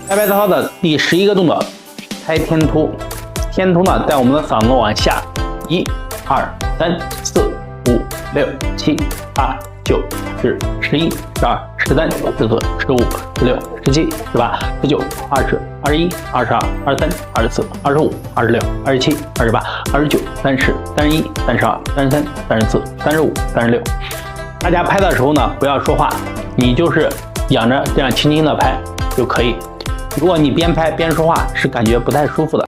拜拜操的第11个动作，开天突。天突呢，在我们的嗓子往下，1、2、3、4、5、6、7、8、9、10、11、12、13、14、15、16、17、18、19、20、21、22、23、24、25、26、27、28、29、30、31、32、33、34、35、36。大家拍的时候呢，不要说话，你就是仰着这样轻轻的拍就可以。如果你边拍边说话，是感觉不太舒服的。